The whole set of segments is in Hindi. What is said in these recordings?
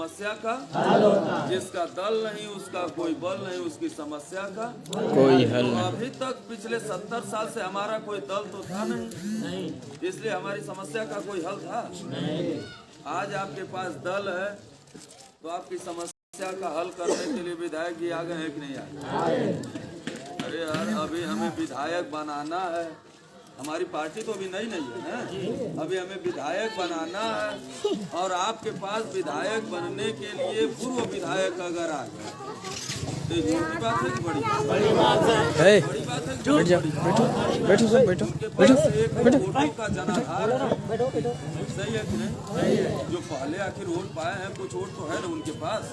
समस्या का हल होता है। जिसका दल नहीं उसका कोई बल नहीं, उसकी समस्या का कोई हल तो नहीं। अभी तक पिछले 70 साल से हमारा कोई दल तो था नहीं, इसलिए हमारी समस्या का कोई हल था नहीं। आज आपके पास दल है तो आपकी समस्या का हल करने के लिए विधायक जी आ गए हैं कि नहीं आए? अरे यार, अभी हमें विधायक बनाना है। हमारी पार्टी तो अभी नई नहीं है ना, अभी हमें विधायक बनाना है। और आपके पास विधायक बनने के लिए पूर्व विधायक अगर आ गए तो ये छोटी बात है कि बड़ी बात है? बड़ी बात है। बैठ जाओ, बैठो बैठो सर, बैठो उनके पास एक वोटों का जनाधार है, सही है कि नहीं? जो पहले आखिर वोट पाए हैं, कुछ वोट तो है ना उनके पास।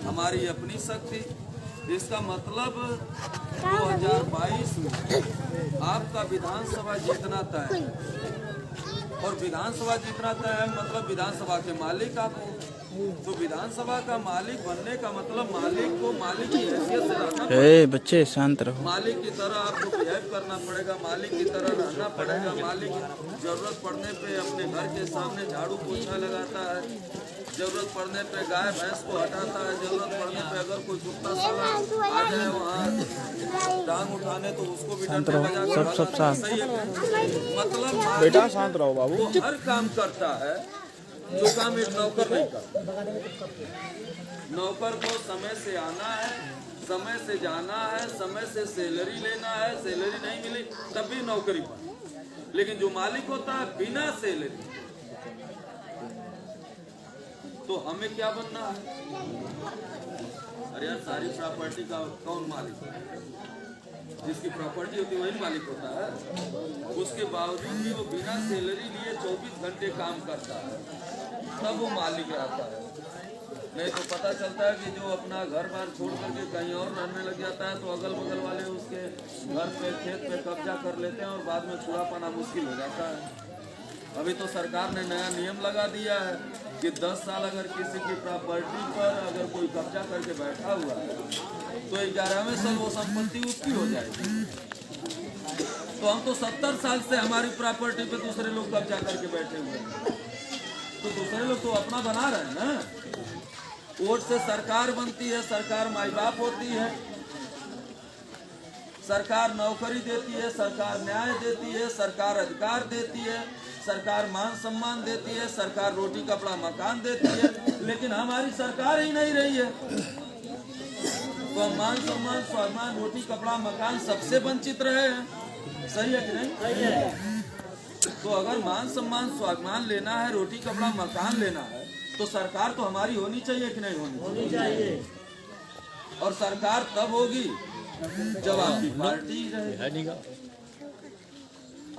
हमारी अपनी शक्ति, इसका मतलब 2022 में आपका विधानसभा जीतना तय है। और विधानसभा जीतना तय है मतलब विधानसभा के मालिक आप हो। तो विधानसभा का मालिक बनने का मतलब मालिक को मालिक की हैसियत से रहना पड़ेगा। बच्चे शांत रहो। मालिक की तरह आपको बिहेव करना पड़ेगा, मालिक की तरह रहना पड़ेगा। मालिक जरूरत पड़ने पे अपने घर के सामने झाड़ू पोछा लगाता है, जरूरत पड़ने पे गाय भैंस को हटाता है, जरूरत पड़ने पे अगर कोई कुत्ता साला आ जाए वहाँ टांग उठाने तो उसको भी डंडा लगा के सब शांत। सही है। मतलब बेटा शांत रहो बाबू। वो हर काम करता है जो काम एक नौकर नहीं करता। नौकर को समय से आना है, समय से जाना है, समय से सैलरी लेना है। सैलरी नहीं मिली तब भी नौकरी पर। लेकिन जो मालिक होता है बिना सैलरी, तो हमें क्या बनना है? अरे यार, सारी प्रॉपर्टी का कौन मालिक है? जिसकी प्रॉपर्टी होती है वही मालिक होता है। उसके बावजूद भी वो बिना सैलरी लिए 24 घंटे काम करता है, तब वो मालिक रहता है। नहीं तो पता चलता है कि जो अपना घर बार छोड़ करके कहीं और रहने लग जाता है तो अगल बगल वाले उसके घर पे खेत पे कब्जा कर लेते हैं और बाद में छुड़ा पाना मुश्किल हो जाता है। अभी तो सरकार ने नया नियम लगा दिया है कि 10 साल अगर किसी की प्रॉपर्टी पर अगर कोई कब्जा करके बैठा हुआ है तो 11वें साल वो संपत्ति उसकी हो जाएगी। तो हम तो 70 साल से हमारी प्रॉपर्टी पे दूसरे लोग कब्जा करके बैठे हुए हैं, तो दूसरे लोग तो अपना बना रहे हैं ना। वोट से सरकार बनती है, सरकार माई बाप होती है, सरकार नौकरी देती है, सरकार न्याय देती है, सरकार अधिकार देती है, सरकार मान सम्मान देती है, सरकार रोटी कपड़ा मकान देती है। लेकिन हमारी सरकार ही नहीं रही है तो हम मान सम्मान स्वाभिमान रोटी कपड़ा मकान सबसे वंचित रहे हैं। सही है कि नहीं? सही है। तो अगर मान सम्मान स्वाभिमान लेना है, रोटी कपड़ा मकान लेना है, तो सरकार तो हमारी होनी चाहिए कि नहीं होनी चाहिए? और सरकार तब होगी जब आपकी पार्टी रहेगी।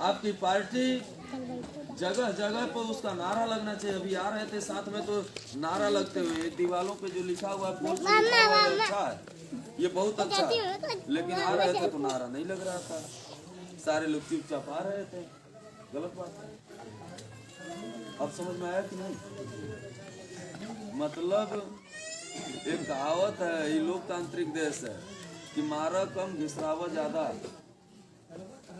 आपकी पार्टी जगह जगह पर उसका नारा लगना चाहिए। अभी आ रहे थे साथ में तो नारा लगते हुए दीवालों पे जो लिखा हुआ है अच्छा है, ये बहुत अच्छा है, लेकिन आ रहे थे तो नारा नहीं लग रहा था, सारे लोग चुपचाप आ रहे थे। गलत बात है। अब समझ में आया कि नहीं? मतलब एक कहावत है, ये लोकतांत्रिक देश है कि मारा कम घिसरावा ज्यादा।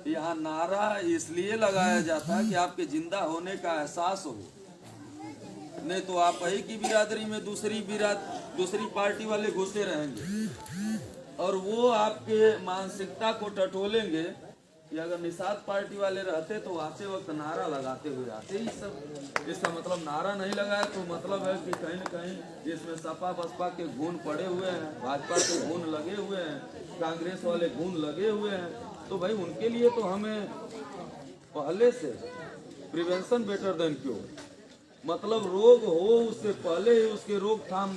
यहाँ नारा इसलिए लगाया जाता है कि आपके जिंदा होने का एहसास हो, नहीं तो आप ही की बिरादरी में दूसरी पार्टी वाले घुसे रहेंगे और वो आपके मानसिकता को टटोलेंगे कि अगर निषाद पार्टी वाले रहते तो आते वक्त नारा लगाते हुए आते ही सब। इसका मतलब नारा नहीं लगाया तो मतलब है कि कहीं न कहीं इसमें सपा बसपा के गुण पड़े हुए हैं, भाजपा के गुण लगे हुए हैं, कांग्रेस वाले गुण लगे हुए हैं। तो भाई उनके लिए तो हमें पहले से प्रिवेंशन बेटर देन क्योर, मतलब रोग हो उससे पहले ही उसके रोकथाम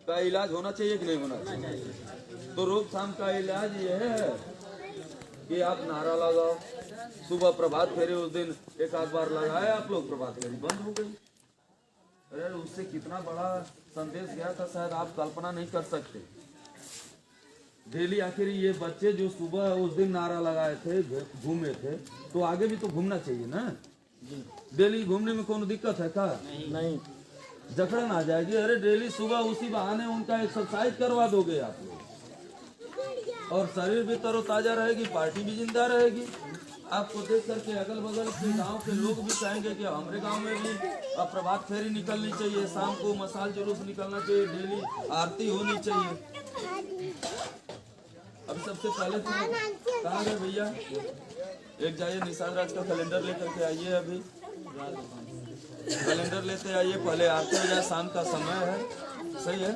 का इलाज होना चाहिए कि नहीं होना चाहिए? तो रोकथाम का इलाज ये है कि आप नारा लगाओ। सुबह प्रभात फेरी उस दिन एक आध बार लगाया आप लोग, प्रभात फेरी बंद हो गई। अरे उससे कितना बड़ा संदेश गया था शायद आप कल्पना नहीं कर सकते। डेली आखिर ये बच्चे जो सुबह उस दिन नारा लगाए थे, घूमे थे, तो आगे भी तो घूमना चाहिए ना। डेली घूमने में कोई दिक्कत है क्या? नहीं, जकड़न आ जाएगी। अरे डेली सुबह उसी बहाने उनका एक्सरसाइज करवा दोगे आप लोग और शरीर भी तरोताजा रहेगी, पार्टी भी जिंदा रहेगी। आपको देख करके अगल बगल के गांव के लोग भी कहेंगे कि हमारे गांव में भी अब प्रभात फेरी निकलनी चाहिए, शाम को मसाल जुलूस निकलना चाहिए, डेली आरती होनी चाहिए। अब सबसे पहले तो कहाँ गए भैया, एक जाइए निशाद राज का कैलेंडर लेकर के आइए, अभी कैलेंडर लेते आइए, पहले आरती हो जाए, शाम का समय है, सही है,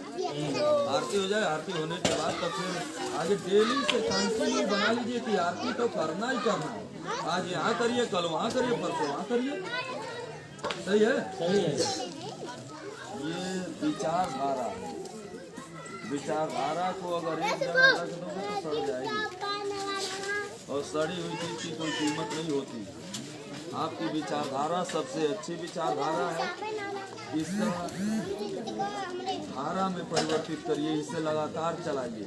आरती हो जाए, आरती होने के बाद तब फिर आगे डेली से कंटिन्यू बना लीजिए कि आरती तो करना ही करना है। आज यहाँ करिए, कल वहाँ करिए, परसों वहाँ करिए, सही है, सही है। ये विचारधारा है, विचारधारा को अगर एक जगह रख दोगे तो सड़ जाएगी, और सड़ी हुई चीज की कोई कीमत नहीं होती। आपकी विचारधारा सबसे अच्छी विचारधारा है, इसका धारा में परिवर्तित करिए, इसे लगातार चलाइए।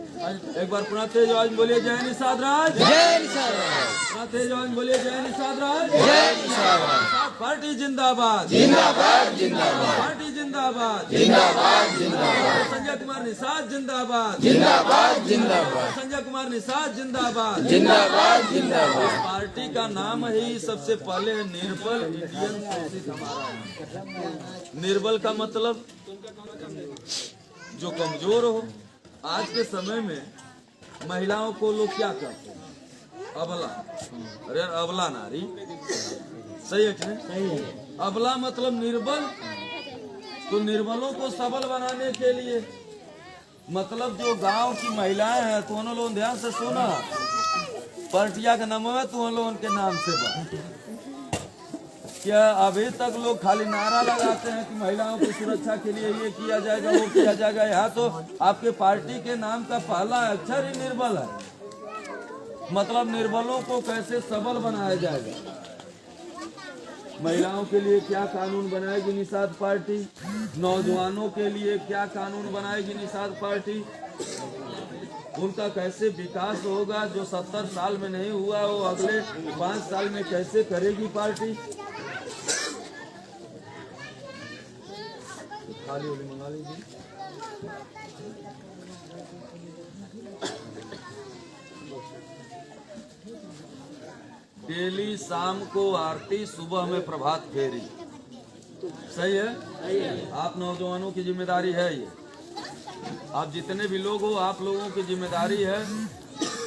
एक बार पुनः तेज आवाज बोलिए जय निषाद राज, जय निषाद राज, पुनः तेज आवाज बोलिए जय निषाद राज, जय निषाद राज। पार्टी जिंदाबाद, जिंदाबाद, जिंदाबाद, पार्टी जिंदाबाद, जिंदाबाद, जिंदाबाद, संजय कुमार निषाद जिंदाबाद, जिंदाबाद, जिंदाबाद, संजय कुमार निषाद जिंदाबाद, जिंदाबाद, जिंदाबाद। इस पार्टी का नाम ही सबसे पहले निर्बल इंडियन शोषित हमारा है। निर्बल का मतलब जो कमजोर हो। आज के समय में महिलाओं को लोग क्या करते हैं, अबला, अरे अबला नारी, सही है कि नहीं, सही है। अबला मतलब निर्बल, तो निर्बलों को सबल बनाने के लिए मतलब जो गांव की महिलाएं हैं, तो उन लोग ध्यान से सुना, पार्टिया का नाम है तो उन लोग उनके नाम से बा। क्या अभी तक लोग खाली नारा लगाते हैं कि महिलाओं की सुरक्षा के लिए ये किया जाएगा, वो किया जाएगा, यहाँ तो आपके पार्टी के नाम का पहला अक्षर ही निर्बल है। मतलब निर्बलों को कैसे सबल बनाया जाएगा। महिलाओं के लिए क्या कानून बनाएगी निषाद पार्टी, नौजवानों के लिए क्या कानून बनाएगी निषाद पार्टी, उनका कैसे विकास होगा, जो 70 साल में नहीं हुआ वो अगले 5 साल में कैसे करेगी पार्टी। खाली वाली मंगा लीजिए। डेली शाम को आरती, सुबह में प्रभात फेरी, सही है। आप नौजवानों की जिम्मेदारी है ये, आप जितने भी लोग हो आप लोगों की जिम्मेदारी है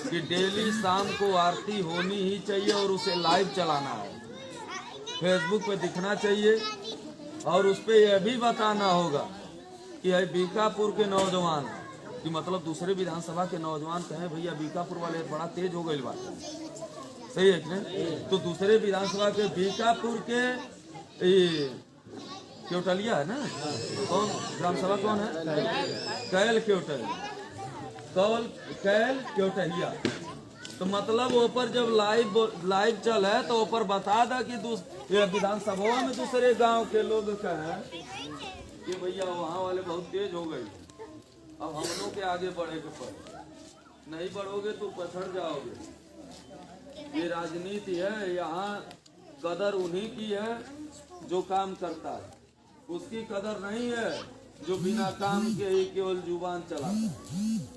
कि डेली शाम को आरती होनी ही चाहिए और उसे लाइव चलाना है, फेसबुक पे दिखना चाहिए और उस पे यह भी बताना होगा कि बीकापुर के नौजवान कि मतलब दूसरे विधानसभा के नौजवान कहें भैया बीकापुर वाले बड़ा तेज हो गई बात, सही है कि नहीं। तो दूसरे विधानसभा के बीकापुर के केवटलिया है ना, कौन ग्राम सभा कौन है, कैल केवटलिया, कैल केवटलिया। तो मतलब ऊपर जब लाइव चल है तो ऊपर बता दा कि विधानसभा में दूसरे गांव के लोग कहें कि भैया वहाँ वाले बहुत तेज हो गए, अब हम लोग के आगे बढ़े के पड़े, नहीं बढ़ोगे तो पछड़ जाओगे। ये राजनीति है, यहाँ कदर उन्हीं की है जो काम करता है, उसकी कदर नहीं है जो बिना काम के ही केवल जुबान चलाता है।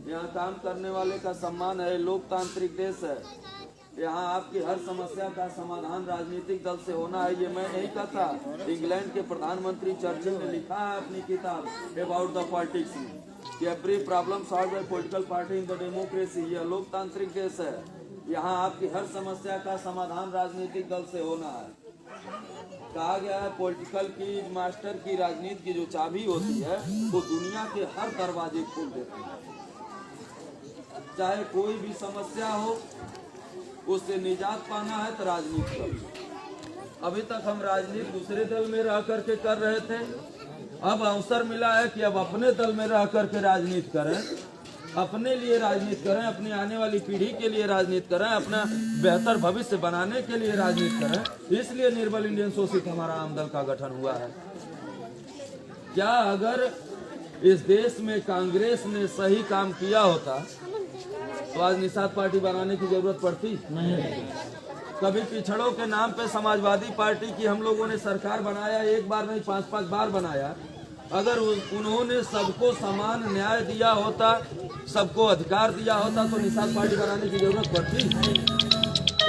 यहाँ काम करने वाले का सम्मान है, लोकतांत्रिक देश है। यहाँ आपकी हर समस्या का समाधान राजनीतिक दल से होना है। ये मैं नहीं कहता, इंग्लैंड के प्रधानमंत्री चर्चिल ने लिखा है अपनी किताब अबाउट द पॉलिटिक्स में कि every problem solve by political party in the democracy. यह लोकतांत्रिक देश है, यहाँ आपकी हर समस्या का समाधान राजनीतिक दल से होना है। कहा गया है पॉलिटिकल की मास्टर की राजनीति की जो चाबी होती है वो दुनिया के हर दरवाजे खोल देती है। चाहे कोई भी समस्या हो उससे निजात पाना है तो राजनीति करो। अभी तक हम राजनीति दूसरे दल में रह करके कर रहे थे, अब अवसर मिला है कि अब अपने दल में रह करके राजनीति करें, अपने लिए राजनीति करें, अपनी आने वाली पीढ़ी के लिए राजनीति करें, अपना बेहतर भविष्य बनाने के लिए राजनीति करें। इसलिए निर्बल इंडियन शोषित हमारा आम दल का गठन हुआ है। क्या अगर इस देश में कांग्रेस ने सही काम किया होता तो आज निषाद पार्टी बनाने की जरूरत पड़ती नहीं। कभी पिछड़ों के नाम पे समाजवादी पार्टी की हम लोगों ने सरकार बनाया, एक बार नहीं 5-5 बार बनाया। अगर उन्होंने सबको समान न्याय दिया होता, सबको अधिकार दिया होता तो निषाद पार्टी बनाने की जरूरत पड़ती।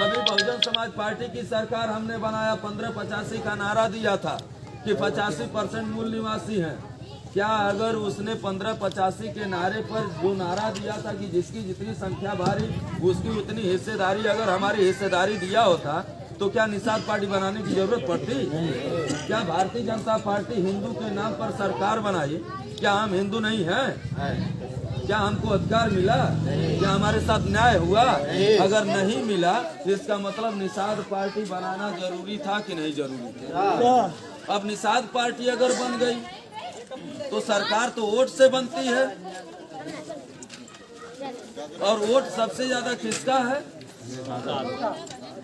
कभी बहुजन समाज पार्टी की सरकार हमने बनाया 1585 का नारा दिया था कि 85% मूल निवासी हैं। क्या अगर उसने 1585 के नारे पर जो नारा दिया था कि जिसकी जितनी संख्या भारी उसकी उतनी हिस्सेदारी, अगर हमारी हिस्सेदारी दिया होता तो क्या निषाद पार्टी बनाने की जरूरत पड़ती? क्या भारतीय जनता पार्टी हिंदू के नाम पर सरकार बनाई? क्या हम हिंदू नहीं हैं? क्या हमको अधिकार मिला? क्या हमारे साथ न्याय हुआ? अगर नहीं मिला इसका मतलब निषाद पार्टी बनाना जरूरी था कि नहीं जरूरी था? अब निषाद पार्टी अगर बन गई तो सरकार तो वोट से बनती है, और वोट सबसे ज्यादा किसका है?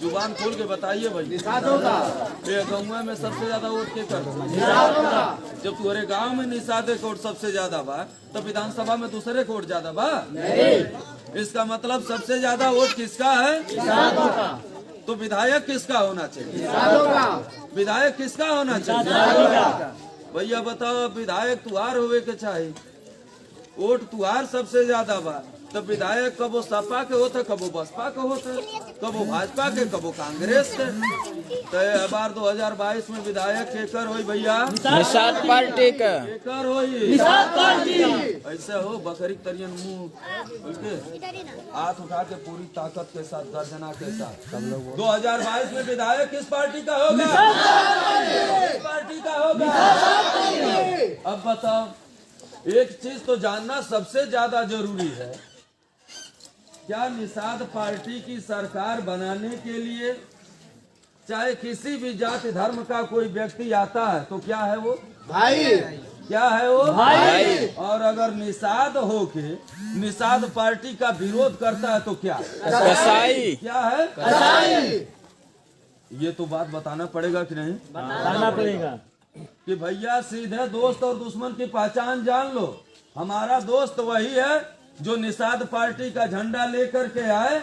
जुबान खोल के बताइए भाई। ये गाँव में सबसे ज्यादा वोट के कर? जब पूरे गांव में निषाद वोट सबसे ज्यादा बा तो विधानसभा में दूसरे वोट ज्यादा बा? इसका मतलब सबसे ज्यादा वोट किसका है? तो विधायक किसका होना चाहिए? विधायक किसका होना चाहिए? भैया बताओ, विधायक तुहार होवे के चाहिए, वोट तुहार सबसे ज्यादा बा, तब विधायक कबो सपा के होते, कबो बसपा के होते, कबो भाजपा के, कबो कांग्रेस के। तो बार 2022 में विधायक केकर होई भैया? निषाद पार्टी का। केकर होई? निषाद पार्टी। ऐसे हो बकरी तरियन मुंह हाथ उठा के पूरी ताकत के साथ, गर्जना के साथ 2022 में विधायक किस पार्टी का होगा? किस पार्टी का होगा? अब बताओ, एक चीज तो जानना सबसे ज्यादा जरूरी है, क्या निषाद पार्टी की सरकार बनाने के लिए चाहे किसी भी जाति धर्म का कोई व्यक्ति आता है तो क्या है वो? भाई। क्या है वो? भाई। और अगर निषाद होके निषाद पार्टी का विरोध करता है तो क्या? कसाई। क्या है? कसाई। ये तो बात बताना पड़ेगा कि नहीं? बताना पड़ेगा कि भैया सीधे दोस्त और दुश्मन की पहचान जान लो। हमारा दोस्त वही है जो निषाद पार्टी का झंडा लेकर के आए,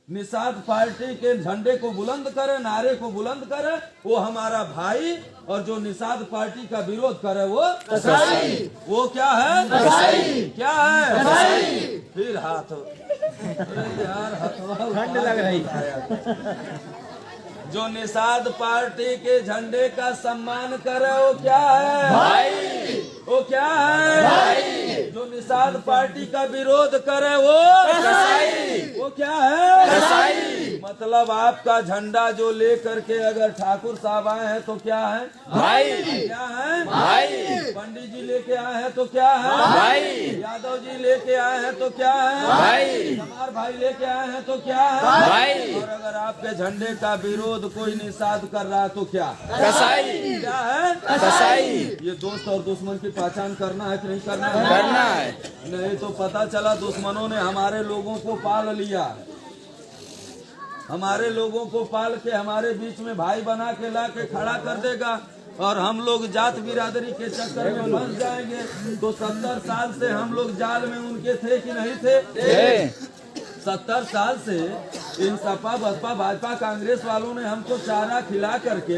निषाद पार्टी के झंडे को बुलंद करे, नारे को बुलंद करे, वो हमारा भाई। और जो निषाद पार्टी का विरोध करे वो कसाई। वो क्या है? कसाई। क्या है? कसाई। फिर हाथ यार ठंड लग रही है। जो निषाद पार्टी के झंडे का सम्मान करे वो क्या है? भाई। वो क्या है? भाई। जो निषाद पार्टी का विरोध करे वो कसाई। वो क्या है? कसाई। मतलब आपका झंडा जो लेकर के अगर ठाकुर साहब आए हैं तो क्या है? भाई। क्या है? भाई। पंडित जी लेके आए हैं तो क्या है? भाई। यादव जी लेके आए हैं तो क्या है? भाई। हमार भाई लेके आए हैं तो क्या है? भाई। और अगर आपके झंडे का विरोध कोई निषाद कर रहा है तो क्या? कसाई। क्या है? कसाई। ये दोस्त और दुश्मन की पहचान करना है कि नहीं करना है? करना है। नहीं तो पता चला दुश्मनों ने हमारे लोगों को पाल लिया, हमारे लोगों को पाल के हमारे बीच में भाई बना के ला के खड़ा कर देगा, और हम लोग जात बिरादरी के चक्कर में फंस जाएंगे। तो 70 साल से हम लोग जाल में उनके थे कि नहीं थे? 70 साल से इन सपा बसपा भाजपा कांग्रेस वालों ने हमको चारा खिला करके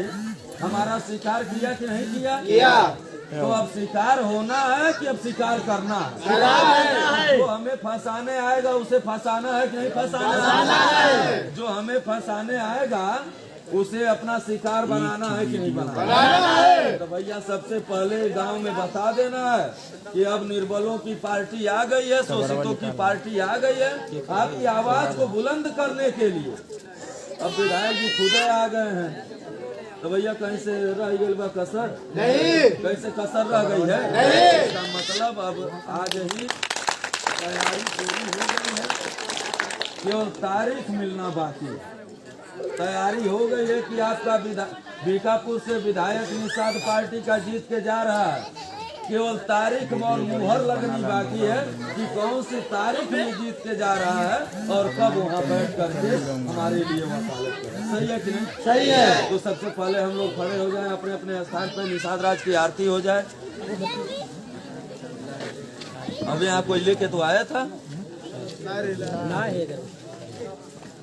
हमारा शिकार किया कि नहीं किया? किया। तो अब शिकार होना है कि अब शिकार करना है? जो हमें फंसाने आएगा उसे फंसाना है कि नहीं फंसाना है? जो हमें फंसाने आएगा उसे अपना शिकार बनाना है कि नहीं बनाना है? तो भैया सबसे पहले गांव में बता देना है कि अब निर्बलों की पार्टी आ गई है, शोषितों की पार्टी आ गई है। आपकी आवाज को बुलंद करने के लिए अब विधायक जी खुद आ गए हैं। तो भैया कहीं से रह गई बा कसर? नहीं। कैसे कसर रह गई है? नहीं। इसका मतलब अब आज ही तैयारी पूरी हो गई है, केवल तारीख मिलना बाकी है। तैयारी हो गई है कि आपका बीकापुर से विधायक निषाद पार्टी का जीत के जा रहा है, केवल तारीख और मुहर लगनी बाकी है कि कौन सी तारीख में जीत के जा रहा है और कब वहाँ बैठ करके हमारे लिए वकालत करे। सही है कि नहीं? सही है। तो सबसे पहले हम लोग खड़े हो जाएं अपने अपने स्थान पर, निषाद राज की आरती हो जाए। अब यहाँ कोई लेके तो आया था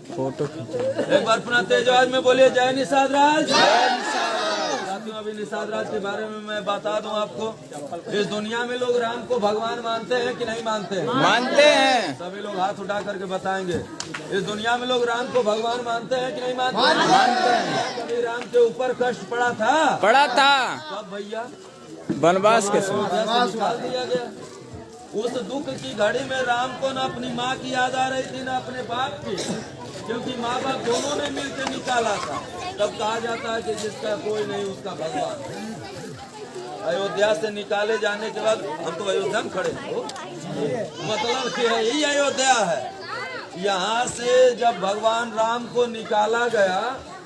फोटो खींचे। एक बार पुनः तेज आवाज में बोलिए जय निषाद राज। साथियों अभी निषाद राज के बारे में मैं बता दूं आपको। इस दुनिया में लोग राम को भगवान मानते हैं कि नहीं मानते हैं? मानते हैं। सभी लोग हाथ उठा करके बताएंगे। इस दुनिया में लोग राम को भगवान मानते हैं कि नहीं मानते? मानते हैं। कभी राम के ऊपर कष्ट पड़ा था? पड़ा था। कब भैया? वनवास के समय। वनवास से निकाल दिया गया। उस दुख की घड़ी में राम को न अपनी माँ की याद आ रही थी न अपने बाप की, क्योंकि माँ बाप दोनों ने मिलकर निकाला था। तब कहा जाता है कि जिसका कोई नहीं उसका भगवान। अयोध्या से निकाले जाने के बाद हम तो अयोध्या में खड़े हो, मतलब कि यही अयोध्या है। यहाँ से जब भगवान राम को निकाला गया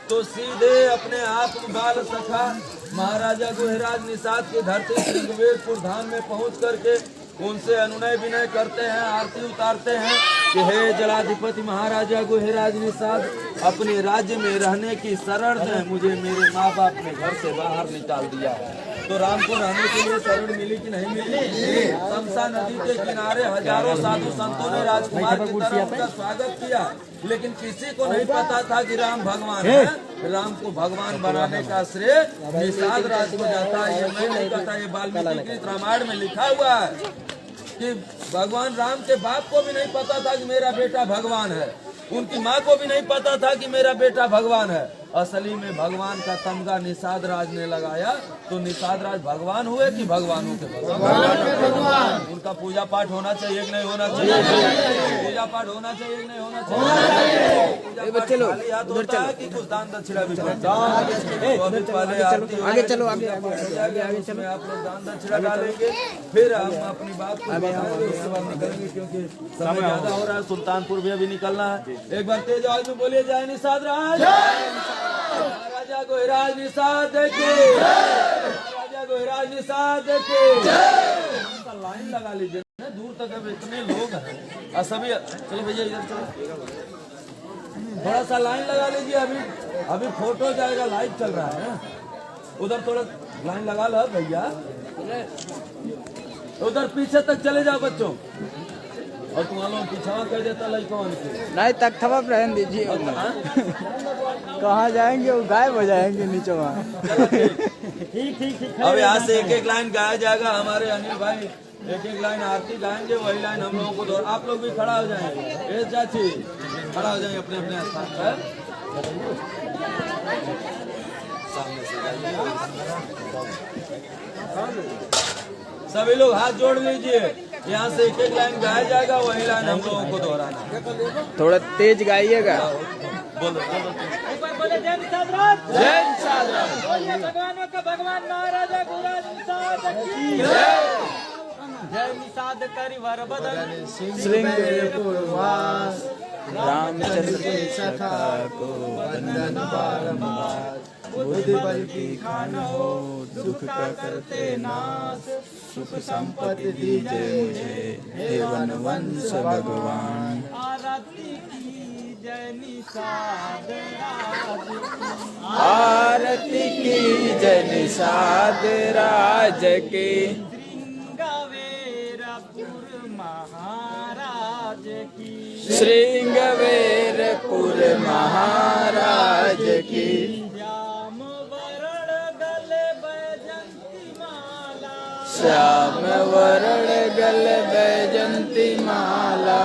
तो सीधे अपने आप बाल सखा महाराजा गुहराज निषाद की धरती श्रृंगवेरपुर धाम में पहुंच करके उनसे अनुनय विनय करते हैं, आरती उतारते हैं कि हे जलाधिपति महाराजा गुहराज निषाद, अपने राज्य में रहने की शरण दें, मुझे मेरे माँ बाप ने घर से बाहर निकाल दिया है। तो राम को रहने के लिए शरण मिली कि नहीं मिली? तमसा नदी के किनारे हजारों साधु संतों ने राजकुमार की तरह उनका स्वागत किया, लेकिन किसी को नहीं पता था कि राम भगवान है। राम को भगवान बनाने का श्रेय निषाद राज को जाता है। ये मैं नहीं कहता, ये वाल्मीकि रामायण में लिखा हुआ है कि भगवान राम के बाप को भी नहीं पता था कि मेरा बेटा भगवान है, उनकी माँ को भी नहीं पता था कि मेरा बेटा भगवान है। असली में भगवान का तमगा निषाद राज ने लगाया, तो निषाद राज भगवान हुए कि भगवानों के भगवान? उनका पूजा पाठ होना चाहिए कि नहीं होना चाहिए? पूजा पाठ होना चाहिए कि नहीं होना चाहिए? पूजा पाठ खाली हाथ होता है कि कुछ दान दक्षिणा भी करता है? आगे चलो, आगे चलो, आप लोग दान दक्षिणा डालेंगे, फिर हम अपनी बात को बताएंगे, उसके बाद निकलेंगे, क्योंकि समय ज्यादा हो रहा है। सुल्तानपुर भी अभी निकलना है। एक बार तेज आवाज में बोलिए, जय निषाद राज, महाराजा गुहराज निषाद की, महाराजा गुहराज निषाद की। लाइन लगा लीजिए ना, दूर तक अब इतने लोग हैं और सभी। चलो भैया इधर चलो, थोड़ा सा लाइन लगा लीजिए। अभी फोटो जाएगा, लाइव चल रहा है ना। उधर थोड़ा लाइन लगा लो भैया, उधर पीछे तक चले जाओ बच्चों। और तुम्हारा पीछा कर देता लड़कों के नहीं तक थवा रहने दीजिए। कहाँ जाएंगे, वो गायब हो जाएंगे नीचे वहाँ। ठीक। अब यहाँ से एक एक लाइन गाया जाएगा। हमारे अनिल भाई एक एक लाइन आरती गाएंगे, वही लाइन हम लोगों को आप लोग भी खड़ा हो जाएंगे। चाची खड़ा हो जाएंगे अपने अपने स्थान पर। सामने से सभी लोग हाथ जोड़ लीजिए। यहाँ से एक एक लाइन गाया जाएगा, वही लाइन हम लोगों को दोहराना है। थोड़ा तेज गाइएगा। बोलो जय निषाद राज, जय निषाद राज, भगवानों का भगवान महाराजा गुहराज निषाद की जय। निषाद करि वर बदन श्रृंगवेरपुर वास, रामचंद्र के सखा को वंदन बारंबार। बुद्धि बल की खान हो, दुख का करते नाश, सुख संपत्ति दीजिए मुझे, हे वनवंश भगवान। आरती की जय निषाद राज की, आरती की जय निषाद राज की, श्रृंगवेरपुर महाराज की, श्रृंगवेरपुर महाराज की। श्याम वरण गले बैजंती माला, श्याम वरण गल बैजंती माला,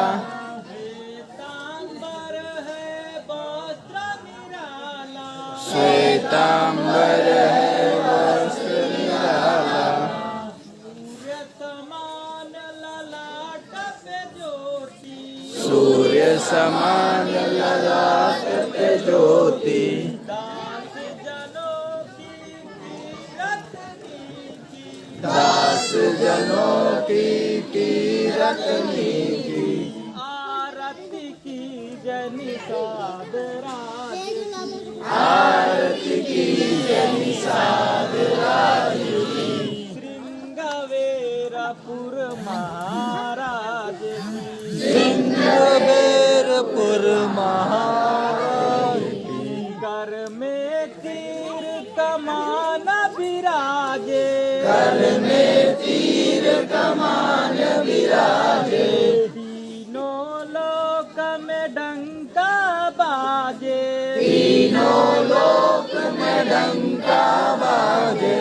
श्वेतांबर है वस्त्र निराला, श्वेतांबर है वस्त्र निराला, सूर्य समान ललाट पे ज्योति, सूर्य समान ललाट पे ज्योति। दास जनों की दास जनों की की। आरती की जय निषाद राज की, आरती की जय निषाद राज की, श्रृंगवेरपुर महाराज की, श्रृंगवेरपुर महाराज की। कर में तीर कमान विराजे, कर में तीर कमान विराजे, तीनों लोक में डंका बाजे, तीनों लोक में डंका बाजे।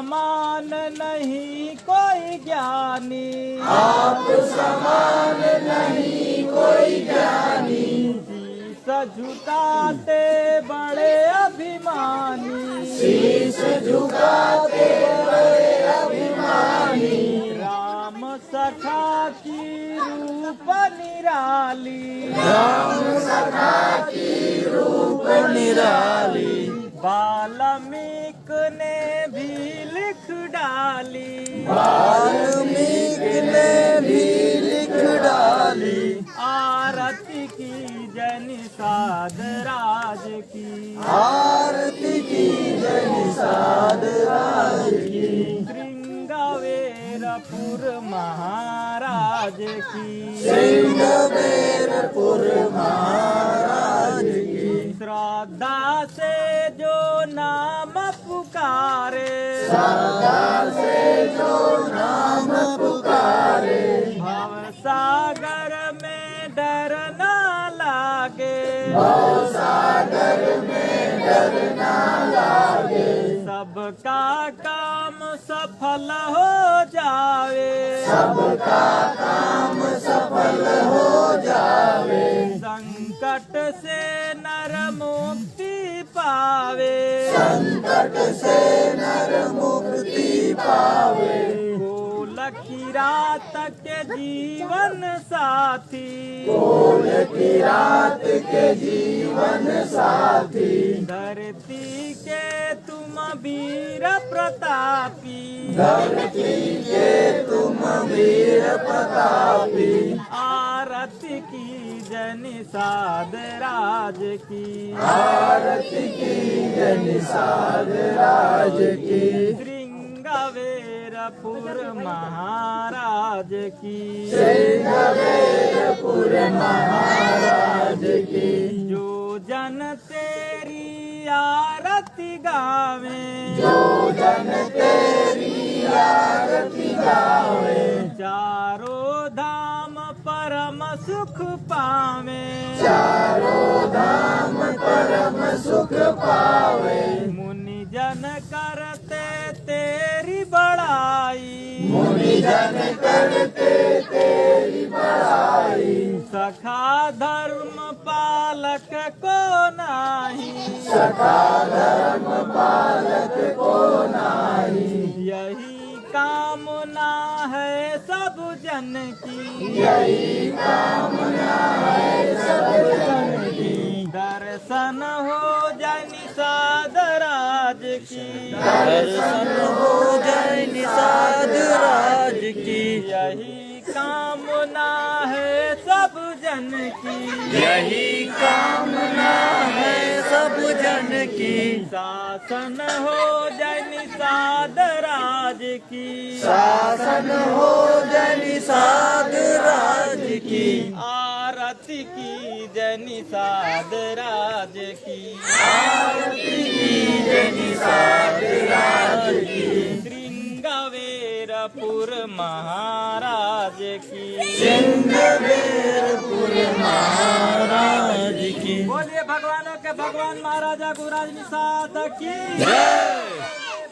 समान नहीं कोई ज्ञानी, आप समान नहीं कोई ज्ञानी, शीश झुकाते बड़े अभिमानी, शीश झुकाते बड़े अभिमानी, राम सखा की रूप निराली, राम सखा की रूप निराली, वाल्मीकि ने भी लिख डाली, वाल्मीकि ने भी लिख डाली, आरती की जय निषाद राज की, आरती की जय निषाद राज की, श्रृंगावेरपुर महाराज की, सिंहवेरपुर महाराज की, श्रद्धा से जो नाम पुकारे, श्रद्धा से जो नाम पुकारे, भव सागर में डर ना लागे, भव सागर में डर ना लागे, सबका काम सफल हो जावे, सबका काम सफल हो जावे, संकट से नर मुक्ति पावे, संकट से नर मुक्ति पावे, गोल की रात के जीवन साथी, कोल की रात के जीवन साथी, धरती के तुम वीर प्रतापी, धरती के तुम वीर प्रतापी, आरती की जय निषाद राज की, आरती की जय निषाद राज की, श्रृंगावेरपुर महाराज की, सिंहवेरपुर महाराज की, जो जन तेरी आरती गावे, जो जन तेरी आरती गावे, चारों धाम परम सुख पावे, चारों धाम परम सुख पावे, मुनि जन करते तेरी बड़ाई, मुनि जन करते तेरी बड़ाई, सखा धर्म पालक को नाही, सखा धर्म पालक को नाही, यही कामना है सब जन की, यही कामना है सब जन की, दर्शन हो जाए निषाद राज की, दर्शन हो जाए निषाद राज की, यही कामना है सब जन की, यही कामना है सब जन की, शासन हो जाए निषाद राज की, शासन हो जाए निषाद राज की, आरती की जय निषाद राज की, आरती की जय निषाद राज की, श्रृंगावेरपुर महाराज की, सिंहवेरपुर महाराज की, बोलिए भगवानों के भगवान महाराजा गुरुराज निषाद की जय,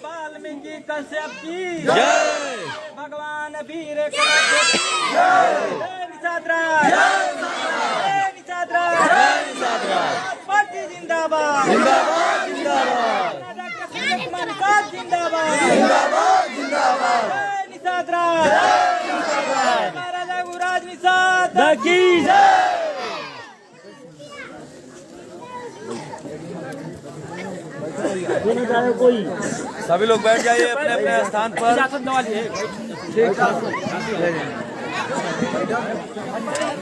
वाल्मीकि कश्यप की जय, भगवान वीर कश्यप की जय निषाद राज, जय निषाद राज, जय निषाद राज, पार्टी जिंदाबाद, जिंदाबाद जिंदाबाद, डॉक्टर सूरज कुमार निषाद जिंदाबाद, जिंदाबाद जिंदाबाद, जय निषाद राज, महाराजा गुरुराज निषाद की सभी लोग बैठ जाइए अपने अपने स्थान पर।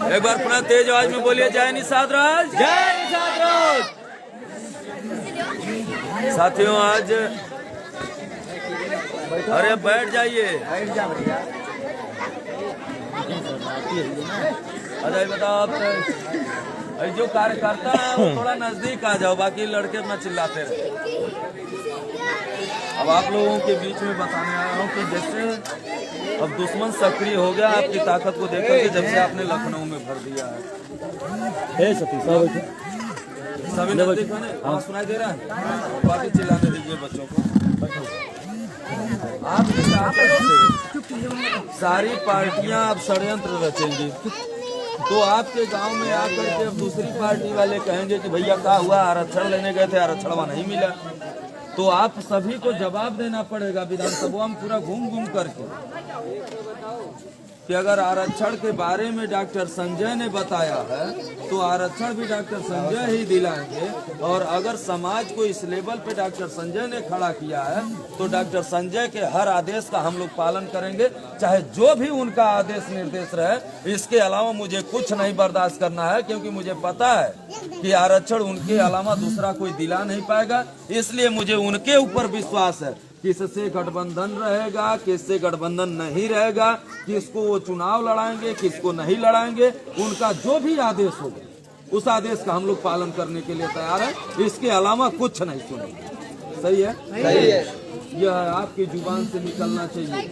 एक बार पुनः तेज आवाज में बोलिए जय निषाद राज, जय निषाद राज। साथियों आज अरे बैठ जाइए। अजय बताओ आप जो कार्यकर्ता है वो थोड़ा नजदीक आ जाओ, बाकी लड़के अपना चिल्लाते रहे। अब आप लोगों के बीच में बताने आया हूँ कि जैसे अब दुश्मन सक्रिय हो गया आपकी ताकत को देखकर के, जब से आपने लखनऊ में भर दिया है। सभी नजदीक है, आवाज सुनाई दे रहा है? बाकी चिल्लाने दीजिए बच्चों को। आपकी ताकत से सारी पार्टियां अब षड्यंत्र रचेंगी, तो आपके गांव में आकर के अब दूसरी पार्टी वाले कहेंगे कि भैया क्या हुआ, आरक्षण लेने गए थे, आरक्षण नहीं मिला। तो आप सभी को जवाब देना पड़ेगा विधानसभा में पूरा घूम घूम करके कि अगर आरक्षण के बारे में डॉक्टर संजय ने बताया है तो आरक्षण भी डॉक्टर संजय ही दिलाएंगे, और अगर समाज को इस लेवल पे डॉक्टर संजय ने खड़ा किया है तो डॉक्टर संजय के हर आदेश का हम लोग पालन करेंगे, चाहे जो भी उनका आदेश निर्देश रहे। इसके अलावा मुझे कुछ नहीं बर्दाश्त करना है, क्योंकि मुझे पता है कि आरक्षण उनके अलावा दूसरा कोई दिला नहीं पाएगा। इसलिए मुझे उनके ऊपर विश्वास है, किससे गठबंधन रहेगा, किससे गठबंधन नहीं रहेगा, किसको वो चुनाव लड़ाएंगे, किसको नहीं लड़ाएंगे, उनका जो भी आदेश होगा उस आदेश का हम लोग पालन करने के लिए तैयार है। इसके अलावा कुछ नहीं सुनेंगे। सही है? सही है। यह आपकी जुबान से निकलना चाहिए,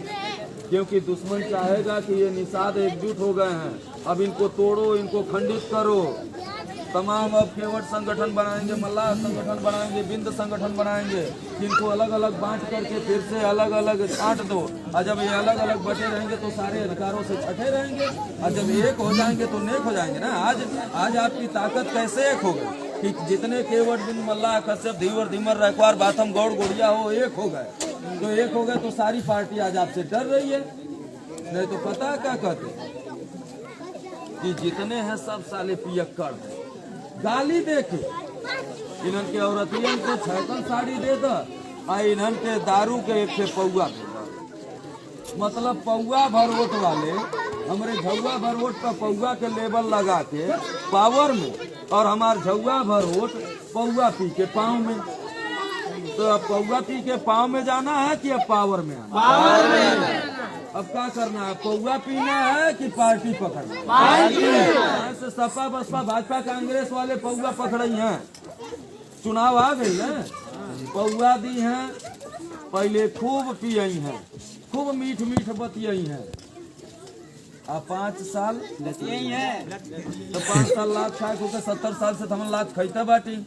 क्योंकि दुश्मन चाहेगा कि ये निषाद एकजुट हो गए हैं, अब इनको तोड़ो, इनको खंडित करो। तमाम अब केवट संगठन बनाएंगे, मल्लाह संगठन बनाएंगे, बिंद संगठन बनाएंगे, इनको अलग अलग बांट करके फिर से अलग अलग छांट दो। और जब ये अलग अलग बटे रहेंगे तो सारे अधिकारों से छठे रहेंगे, और जब एक हो जाएंगे तो नेक हो जाएंगे ना। आज आपकी ताकत कैसे एक हो गई कि जितने केवट, बिंद, मल्लाह, कश्यप, धीवर, धीमर, रखवार, बाथम, गौड़, गोड़िया हो, एक हो गए। तो एक हो गए तो सारी पार्टी आज आपसे डर रही है। नहीं तो पता है क्या कहते कि जितने हैं सब साले पियक्कड़ हैं, गाली देके इन्हन के औरतियन को 56 साड़ी दे दा, और इन्हन के दारू के एक से पौआ दे दा। मतलब पौआ भर वोट वाले हमारे झौआ भर वोट पर पौआ के लेबल लगा के पावर में, और हमार झौआ भर वोट पौआ पी के पाँव में। तो अब पौआ पी के पाँव में जाना है कि अब पावर में आना? पावर में। अब क्या करना है, पौआ पीना है कि पार्टी पकड़ना? ऐसे सपा बसपा भाजपा कांग्रेस वाले पौआ पकड़े हैं, चुनाव आ गई है, पौआ दी हैं, पहले खूब पियई हैं, खूब मीठ मीठ बतियई हैं, अब 5 साल यही है। तो 5 साल लात खाए को 70 साल से हम लात खाते बाटी,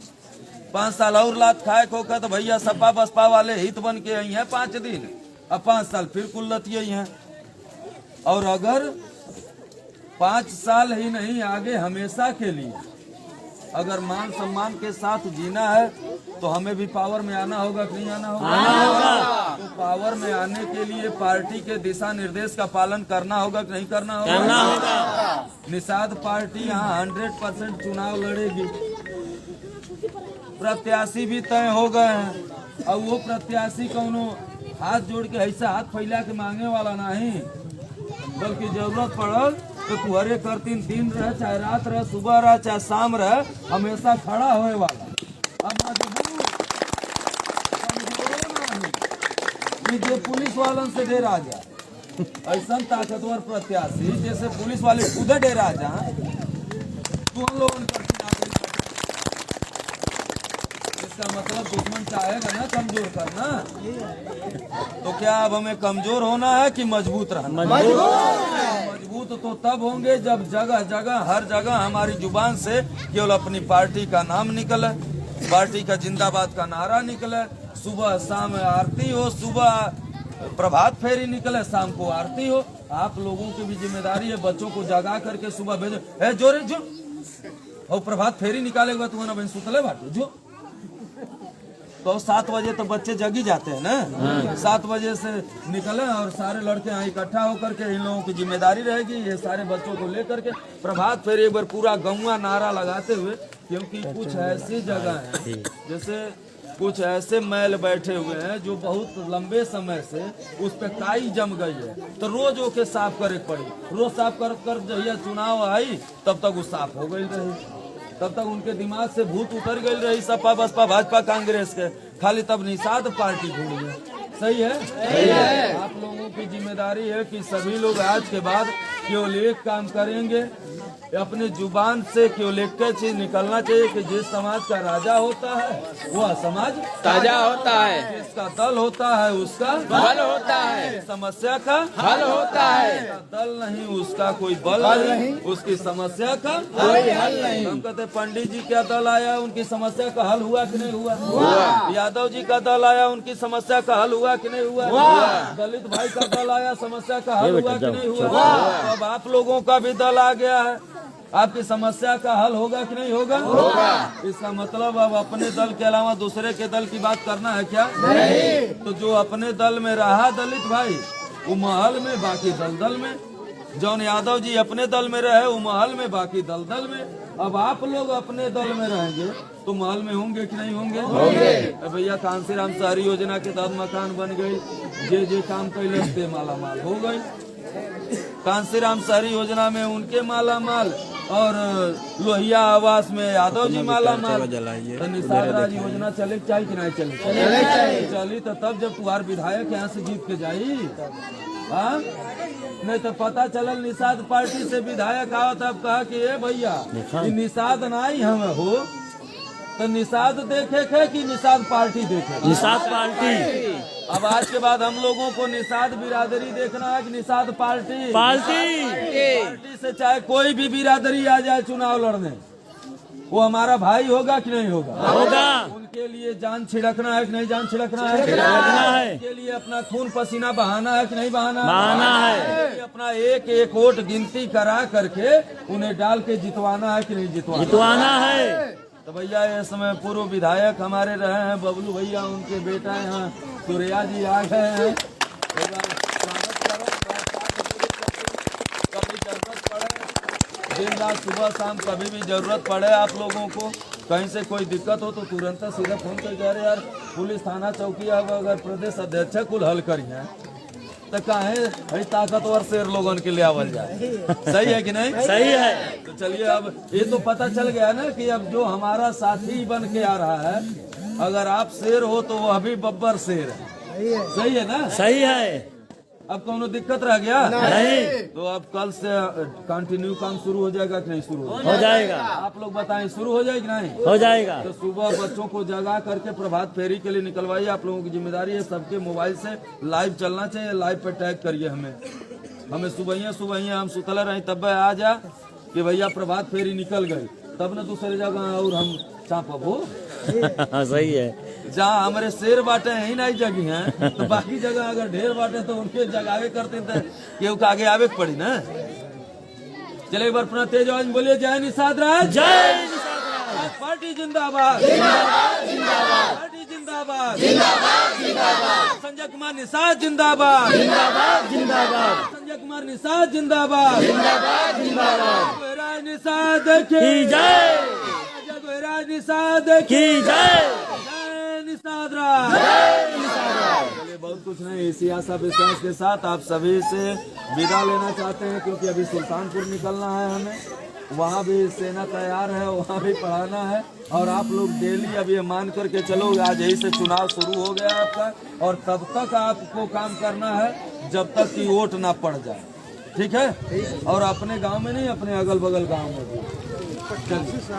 5 साल और लात खाए को तो भैया सपा बसपा वाले हित बन के आई हैं 5 दिन, अब 5 साल फिर कुल्लत यही हैं। और अगर 5 साल ही नहीं, आगे हमेशा के लिए अगर मान सम्मान के साथ जीना है तो हमें भी पावर में आना होगा कि नहीं आना होगा? तो पावर में आने के लिए पार्टी के दिशा निर्देश का पालन करना होगा कि नहीं करना होगा? निषाद पार्टी यहाँ 100% चुनाव लड़ेगी, प्रत्याशी भी तय हो गए हैं, और वो प्रत्याशी कौनो हाथ जोड़ के ऐसा हाथ फैला के मांगे वाला नहीं, बल्कि जरूरत पड़ल तो तुहरे करतीन, दिन रहे चाहे रात रहे, सुबह रहे चाहे शाम रहे, हमेशा खड़ा होए वाला। अब जो पुलिस वालन से डेरा जा, ऐसा ताकतवर प्रत्याशी जैसे पुलिस वाले खुद डेरा जा, तो हम लोग इसका मतलब दुश्मन चाहेगा ना कमजोर करना। तो क्या अब हमें कमजोर होना है कि मजबूत रहना? मजबूत तो तब होंगे जब जगह जगह हर जगह हमारी जुबान से केवल अपनी पार्टी का नाम निकले, पार्टी का जिंदाबाद का नारा निकले, सुबह शाम आरती हो, सुबह प्रभात फेरी निकले, शाम को आरती हो। आप लोगों की भी जिम्मेदारी है बच्चों को जगा करके सुबह भेजो, है जोरे जो और प्रभात फेरी निकालेगा तुम्हारा बहन सुतले बाटे जो। तो 7 बजे तो बच्चे जगी जाते हैं ना, 7 बजे से निकले और सारे लड़के यहाँ इकट्ठा होकर के इन लोगों की जिम्मेदारी रहेगी, ये सारे बच्चों को लेकर के प्रभात फेरी एक बार पूरा गौवा नारा लगाते हुए, क्योंकि कुछ ऐसी जगह है जैसे कुछ ऐसे मैल बैठे हुए हैं जो बहुत लंबे समय से उस पे काई जम गई है, तो रोज ओके साफ करे पड़ी, रोज साफ कर जहिया चुनाव आई तब तक वो साफ हो गई रही, तब तक उनके दिमाग से भूत उतर गई रही सपा बसपा भाजपा कांग्रेस के, खाली तब निषाद पार्टी भूल गए। सही है? आप लोगों की जिम्मेदारी है कि सभी लोग आज के बाद केवल एक काम करेंगे, अपने जुबान से केवल एक चीज निकलना चाहिए कि जिस समाज का राजा होता है वह समाज ताजा होता है, जिसका दल होता है उसका बल होता है, समस्या का हल होता है, जिसका दल नहीं उसका कोई बल नहीं, उसकी समस्या का कोई हल नहीं। हम कहते पंडित जी का दल आया, उनकी समस्या का हल हुआ कि नहीं हुआ? यादव जी का दल आया, उनकी समस्या का हल हुआ कि नहीं हुआ? दलित भाई का दल आया, समस्या का हल हुआ कि नहीं हुआ? अब आप लोगों का भी दल आ गया है, आपकी समस्या का हल होगा कि नहीं होगा? इसका मतलब अब अपने दल के अलावा दूसरे के दल की बात करना है क्या? नहीं। तो जो अपने दल में रहा दलित भाई वो महल में, बाकी दल दल में। जौन यादव जी अपने दल में रहे वो महल में, बाकी दल दल में। अब आप लोग अपने दल में रहेंगे तो महल में होंगे कि नहीं होंगे? भैया कांसीराम शहरी योजना के तहत मकान बन गई, जे काम कैले ते माला माल हो गई। कांसीराम शहरी योजना में उनके माला माल और लोहिया आवास में यादव जी माला माल। तो निषाद राज योजना चले चाहिए कि नहीं चले? चली तो तब जब तुम्हार विधायक यहाँ से जीत के जाई। हाँ, नहीं तो पता चलल निषाद पार्टी से विधायक आओ तब कहा कि ए भैया निषाद नहीं हम हो, तो निषाद देखे थे कि निषाद पार्टी देखे? निषाद पार्टी। अब आज के बाद हम लोगों को निषाद बिरादरी देखना है कि निषाद पार्टी? पार्टी से चाहे कोई भी बिरादरी आ जाए चुनाव लड़ने, वो हमारा भाई होगा कि नहीं होगा? होगा। उनके लिए जान छिड़कना है कि नहीं जान छिड़कना है? छिड़कना है। उनके लिए अपना खून पसीना बहाना है कि नहीं बहाना? बहाना है। अपना एक एक वोट गिनती करा करके उन्हें डाल के जितवाना है कि नहीं जितवाना? जितवाना है। तो भैया ये समय पूर्व विधायक हमारे रहे हैं बबलू भैया, उनके बेटा यहाँ सूर्या जी आ गए हैं। एक बार स्वागत करो। कभी जरूरत पड़े, दिन रात सुबह शाम कभी भी जरूरत पड़े आप लोगों को, कहीं से कोई दिक्कत हो तो तुरंत सीधा फोन कर कह रहे यार पुलिस थाना चौकी अब अगर प्रदेश अध्यक्ष कुल हल करिए तो काहे भाई ताकतवर शेर लोगन के लिए आवल जाए। सही है कि नहीं? सही है। तो चलिए अब ये तो पता चल गया ना कि अब जो हमारा साथी बन के आ रहा है, अगर आप शेर हो तो वह भी बब्बर शेर है। सही है ना? सही है। अब कोनो दिक्कत रह गया? नहीं। तो अब कल से कंटिन्यू काम शुरू हो जाएगा कि नहीं शुरू हो जाएगा। आप लोग बताएं शुरू हो जाएगी नहीं? हो जाएगा। तो सुबह बच्चों को जगा करके प्रभात फेरी के लिए निकलवाइए। आप लोगों की जिम्मेदारी है, सबके मोबाइल से लाइव चलना चाहिए, लाइव पे टैग करिए हमें सुबह हम सुतला रहे तब आ जा कि भैया प्रभात फेरी निकल गई, तब न दूसरी जगह और हम चापब हो। सही है। जहाँ हमारे शेर बाटे यही नहीं जगी हैं, तो बाकी जगह अगर ढेर बाटे तो उनके जगावे करते थे कि आगे आवे पड़ी ना। चले एक बार अपना तेज आवाज बोलिए जय निषाद राज। जय निषाद राज। पार्टी जिंदाबाद। पार्टी जिंदाबाद। संजय कुमार निषाद जिंदाबाद। संजय कुमार निषाद जिंदाबाद। निषाद की जय। निषाद की जय। निषाद राज। चलिए बहुत कुछ नहीं, इसी आशा विश्वास के साथ आप सभी से विदा लेना चाहते हैं, क्योंकि अभी सुल्तानपुर निकलना है हमें, वहाँ भी सेना तैयार है, वहाँ भी पढ़ाना है। और आप लोग डेली अब ये मान करके चलो आज यही से चुनाव शुरू हो गया आपका, और तब तक आपको काम करना है जब तक कि वोट ना पड़ जाए। ठीक है? और अपने गांव में नहीं, अपने अगल बगल गांव में भी। चलिए।